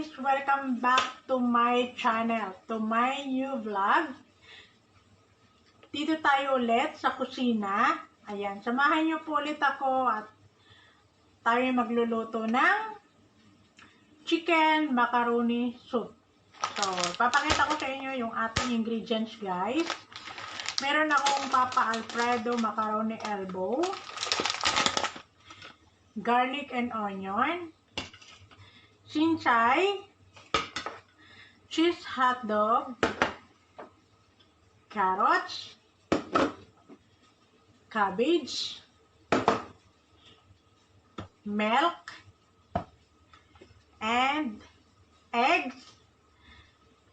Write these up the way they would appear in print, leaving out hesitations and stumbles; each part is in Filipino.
guys! Welcome back to my channel, to my new vlog. Dito tayo ulit sa kusina. Ayan, samahan niyo po ulit ako at tayo magluluto ng chicken macaroni soup. So, papakita ko sa inyo yung ating ingredients, guys. Meron akong Papa Alfredo macaroni elbow, garlic and onion, cincay, cheese hot dog, carrots, cabbage, milk, and eggs,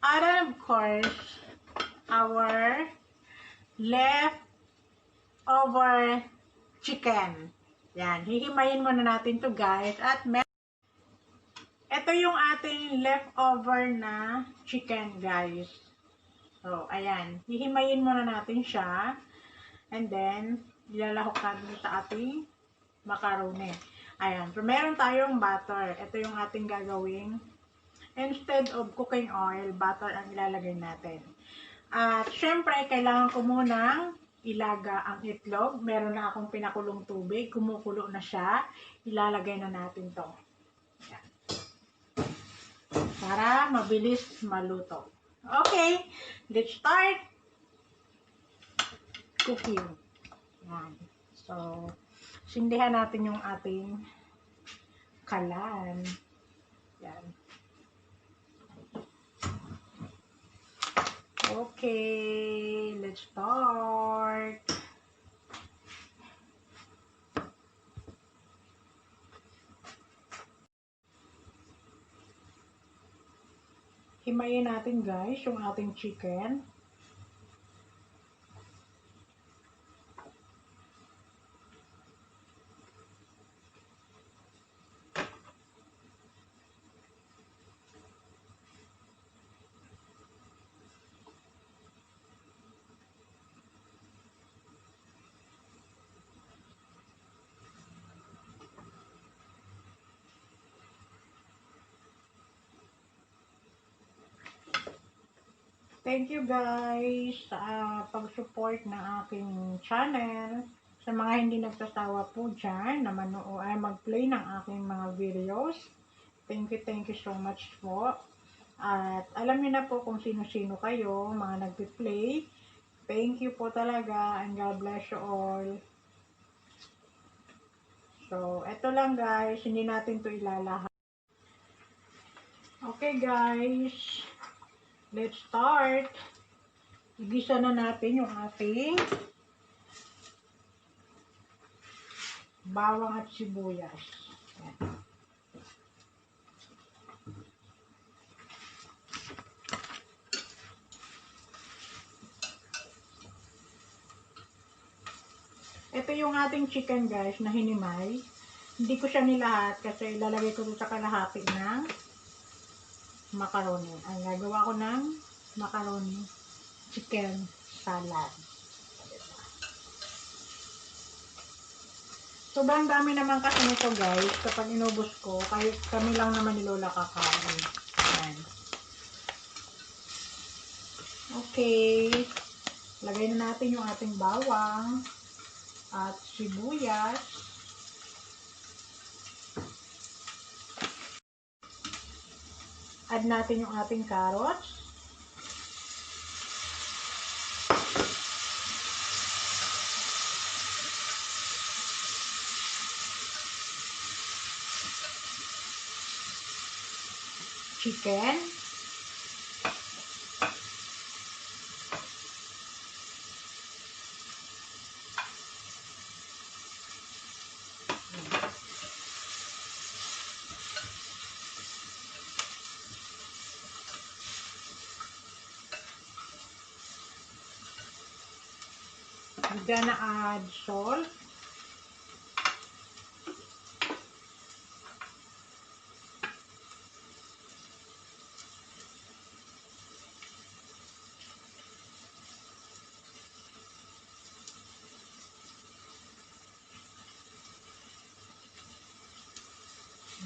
and of course, our leftover chicken. Yan, hihimayin muna natin to, guys. At ito yung ating leftover na chicken, guys. So, ayan. Hihimayin muna natin siya. And then, ilalahok natin sa ating macaroni. Ayan. So, meron tayong butter. Ito yung ating gagawing. Instead of cooking oil, butter ang ilalagay natin. At, syempre, kailangan ko munang ilaga ang itlog. Meron na akong pinakulong tubig. Kumukulo na siya. Ilalagay na natin to. Ayan. Para mabilis maluto. Okay, let's start cooking. Yan. So, sindihan natin yung ating kalan. Yan. Okay, let's start. Himayin natin, guys, yung ating chicken. Thank you, guys, sa pag-support ng aking channel. Sa mga hindi nagsasawa po dyan na mag-play ng aking mga videos. Thank you so much po. At alam niyo na po kung sino-sino kayo, mga nag-play. Thank you po talaga and God bless you all. So, eto lang, guys. Hindi natin to ilalahat. Okay, guys. Let's start. Igisa na natin yung ating bawang at sibuyas. Ayan. Ito yung ating chicken, guys, na hinimay. Hindi ko siya nilahat kasi ilalagay ko sa kalahati ng macaroni. Ang gagawa ko ng macaroni chicken salad. Sobrang dami naman kasi nito, guys. Kapag inubos ko, kahit kami lang naman ni Lola kakain. Ayan. Okay. Lagay na natin yung ating bawang at sibuyas. Add natin yung ating carrots. Chicken. We're gonna add salt.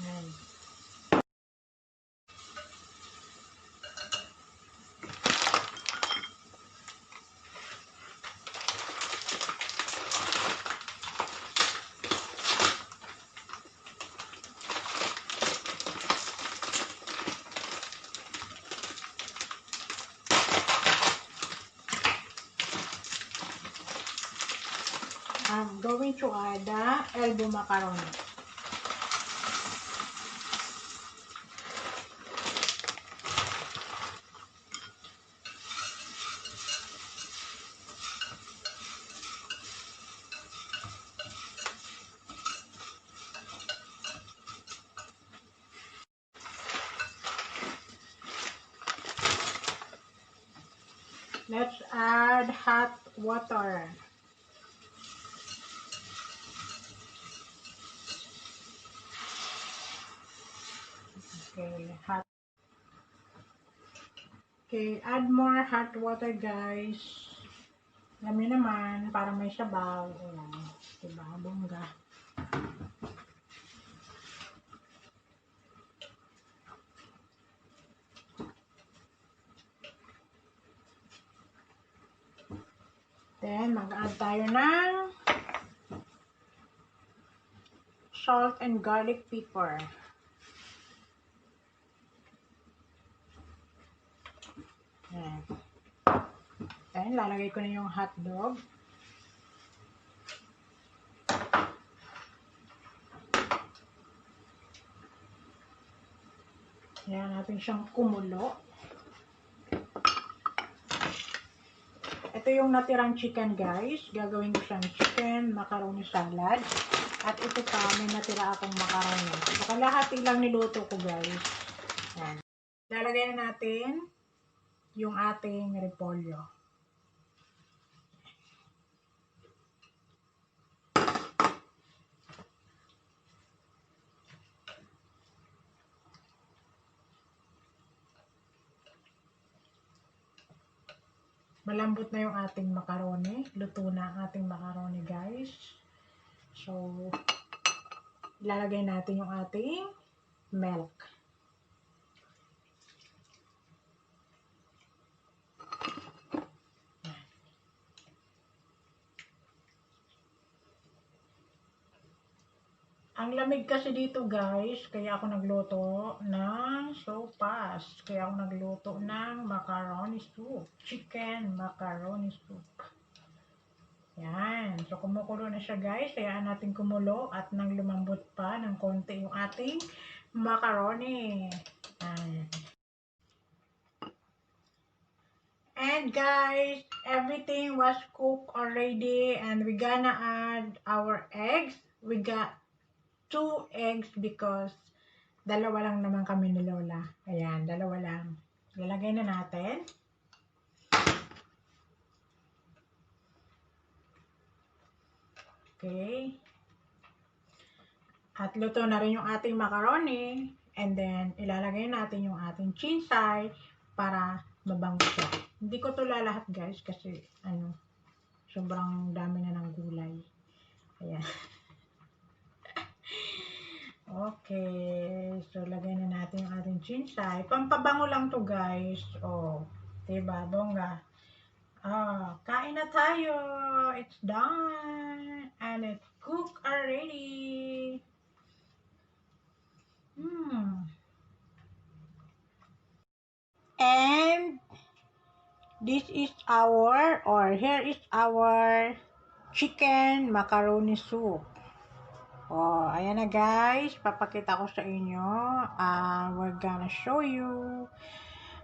Ayan. I'm going to add the elbow macaroni. Let's add hot water. Okay, hot. Okay, add more hot water, guys. Alam niyo naman, para may sabaw. Ayan, diba? Bongga. Then, mag-add tayo ng salt and garlic pepper. Ayan. Then, lalagay ko na yung hotdog. Ayan, natin siyang kumulo. Ito yung natirang chicken, guys. Gagawin ko siyang chicken macaroni salad. At ito pa, may natira akong macaroni. So, kalahati lang niluto ko, guys. Ayan. Lalagay na natin yung ating repolyo. Malambot na yung ating macaroni. Luto na ang ating macaroni, guys. So, ilalagay natin yung ating milk. Ang lamig kasi dito, guys, kaya ako nagluto ng sopas. Kaya ako nagluto ng macaroni soup. Chicken macaroni soup. Yan. So, kumukulo na siya, guys. Hayaan natin kumulo at nang lumambot pa ng konti yung ating macaroni. Yan. And, guys, everything was cooked already. And we gonna add our eggs. We got 2 eggs because dalawa lang naman kami ni Lola. Ayan, dalawa lang. Lalagay na natin. Okay. At luto na rin yung ating macaroni. And then, ilalagay natin yung ating chinsay para mabango siya. Hindi ko to lalahat, guys, kasi sobrang dami na ng gulay. Ayan. Okay. So, lagay na natin yung ating chinsay. Pampabango lang to, guys. Oh, diba? Bongga. Kain na tayo. It's done. And it's cooked already. And this is here is our chicken macaroni soup. Oh, ayan na, guys. Papakita ko sa inyo. We're gonna show you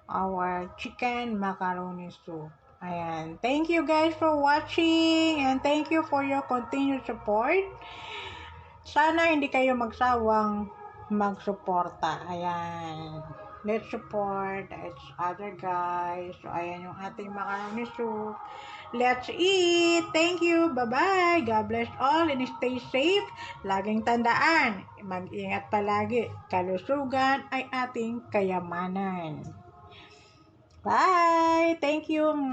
our chicken macaroni soup. Ayan. Thank you, guys, for watching. And thank you for your continued support. Sana hindi kayo magsawang magsuporta. Ayan. Let's support each other, guys. So, ayan yung ating macaroni soup. Let's eat! Thank you! Bye-bye! God bless all and stay safe. Laging tandaan, mag-ingat palagi. Kalusugan ay ating kayamanan. Bye! Thank you!